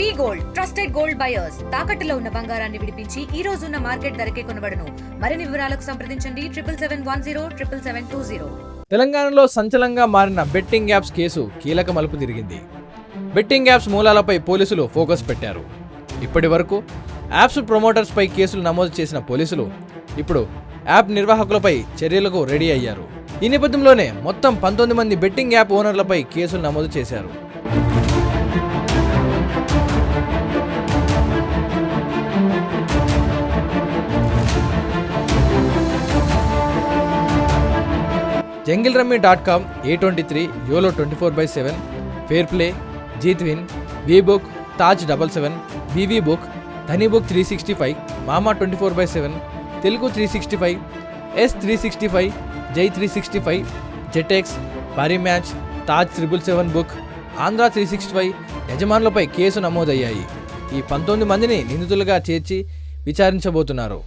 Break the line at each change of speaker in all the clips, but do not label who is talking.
వి gold trusted gold buyers తాకట్టులో ఉన్న బంగారాన్ని విడిపించి ఈ రోజు ఉన్న మార్కెట్ ధరకే కొనబడును. మరిన్ని వివరాలకు సంప్రదించండి 77107720.
తెలంగాణలో సంచలనంగా మారిన బెట్టింగ్ యాప్స్ కేసు కీలక మలుపు తిరిగింది. బెట్టింగ్ యాప్స్ మూలాలపై పోలీసులు ఫోకస్ పెట్టారు. ఇప్పటి వరకు యాప్స్ ప్రమోటర్స్ పై కేసులు నమోదు చేసిన పోలీసులు ఇప్పుడు యాప్ నిర్వాహకులపై చర్యలకు రెడీ అయ్యారు. ఈ నేపథ్యంలోనే మొత్తం 19 మంది బెట్టింగ్ యాప్ ఓనర్లపై కేసులు నమోదు చేశారు. JungleRummy.com, A23, YOLO 24/7, Fair Play, G-Twin, V-Book, Taj 77, VV Book, Dhanibook 365, Mama 24/7, Telugu 365, S365, Jai 365, Jetex, Parimatch, Taj 777 Book, Andhra 365 యజమానులపై case నమోదయ్యాయి. ఈ 19 మందిని నిందితులుగా చేర్చి విచారించబోతున్నారు.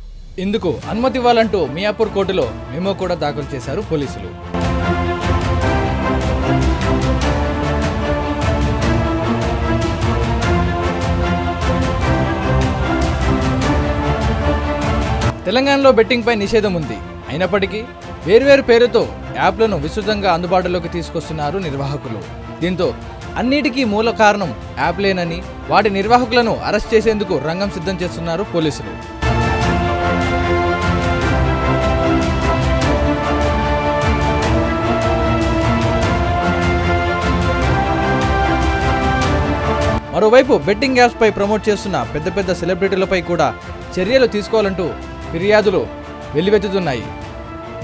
ఇందుకు అనుమతి ఇవ్వాలంటూ మియాపూర్ కోర్టులో మెమో కూడా దాఖలు చేశారు పోలీసులు. తెలంగాణలో బెట్టింగ్ పై నిషేధం ఉంది. అయినప్పటికీ వేర్వేరు పేరుతో యాప్లను విస్తృతంగా అందుబాటులోకి తీసుకొస్తున్నారు నిర్వాహకులు. దీంతో అన్నిటికీ మూల కారణం యాప్లేనని, వాటి నిర్వాహకులను అరెస్ట్ చేసేందుకు రంగం సిద్ధం చేస్తున్నారు పోలీసులు. మరోవైపు బెట్టింగ్ యాప్స్ పై ప్రమోట్ చేస్తున్న పెద్ద పెద్ద సెలబ్రిటీలపై కూడా చర్యలు తీసుకోవాలంటూ ఫిర్యాదులు వెల్లువెత్తుతున్నాయి.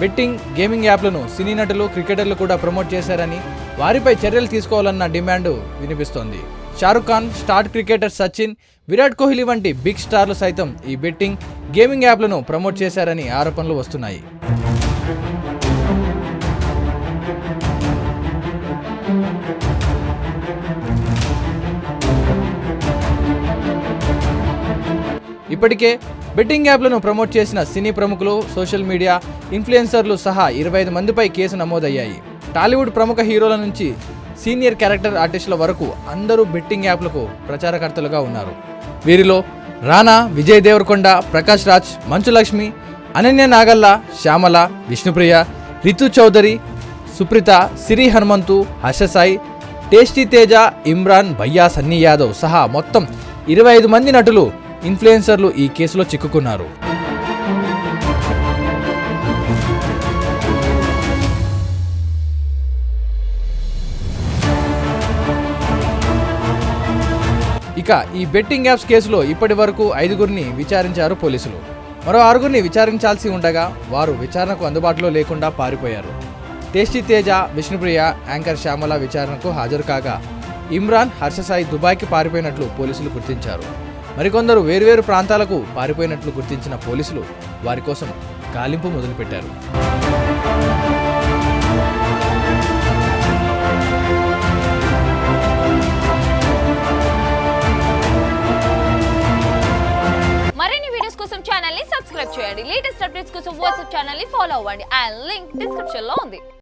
బెట్టింగ్, గేమింగ్ యాప్లను సినీ నటులు, క్రికెటర్లు కూడా ప్రమోట్ చేశారని, వారిపై చర్యలు తీసుకోవాలన్న డిమాండ్ వినిపిస్తోంది. షారుఖ్ ఖాన్, స్టార్ క్రికెటర్ సచిన్, విరాట్ కోహ్లీ వంటి బిగ్ స్టార్లు సైతం ఈ బెట్టింగ్, గేమింగ్ యాప్లను ప్రమోట్ చేశారని ఆరోపణలు వస్తున్నాయి. ఇప్పటికే బెట్టింగ్ యాప్లను ప్రమోట్ చేసిన సినీ ప్రముఖులు, సోషల్ మీడియా ఇన్ఫ్లుయెన్సర్లు సహా 25 మందిపై కేసు నమోదయ్యాయి. టాలీవుడ్ ప్రముఖ హీరోల నుంచి సీనియర్ క్యారెక్టర్ ఆర్టిస్టుల వరకు అందరూ బెట్టింగ్ యాప్లకు ప్రచారకర్తలుగా ఉన్నారు. వీరిలో రానా, విజయ్ దేవరకొండ, ప్రకాష్ రాజ్, మంచు లక్ష్మి, అనన్య నాగల్ల, శ్యామల, విష్ణుప్రియ, రితు చౌదరి, సుప్రీత, సిరి హనుమంతు, హర్ష సాయి, టేస్టీ తేజ, ఇమ్రాన్, భయ్యా, సన్నీ యాదవ్ సహా మొత్తం 25 మంది నటులు, ఇన్ఫ్లుయెన్సర్లు ఈ కేసులో చిక్కుకున్నారు. ఇక ఈ బెట్టింగ్ యాప్స్ కేసులో ఇప్పటి వరకు 5గురిని విచారించారు పోలీసులు. మరో 6గురిని విచారించాల్సి ఉండగా వారు విచారణకు అందుబాటులో లేకుండా పారిపోయారు. టేస్టీ తేజ, విష్ణుప్రియ, యాంకర్ శ్యామల విచారణకు హాజరు కాగా ఇమ్రాన్, హర్ష సాయి దుబాయ్కి పారిపోయినట్లు పోలీసులు గుర్తించారు. మరికొందరు వేర్వేరు ప్రాంతాలకు పారిపోయినట్లు గుర్తించిన పోలీసులు వారి కోసం గాలింపు మొదలుపెట్టారు.
మరిన్ని వీడియోస్ కోసం ఛానల్ ని సబ్స్క్రైబ్ చేయండి. లేటెస్ట్ అప్డేట్స్ కోసం వాట్సాప్ ఛానల్ ని ఫాలో అవ్వండి. అండ్ లింక్ డిస్క్రిప్షన్ లో ఉంది.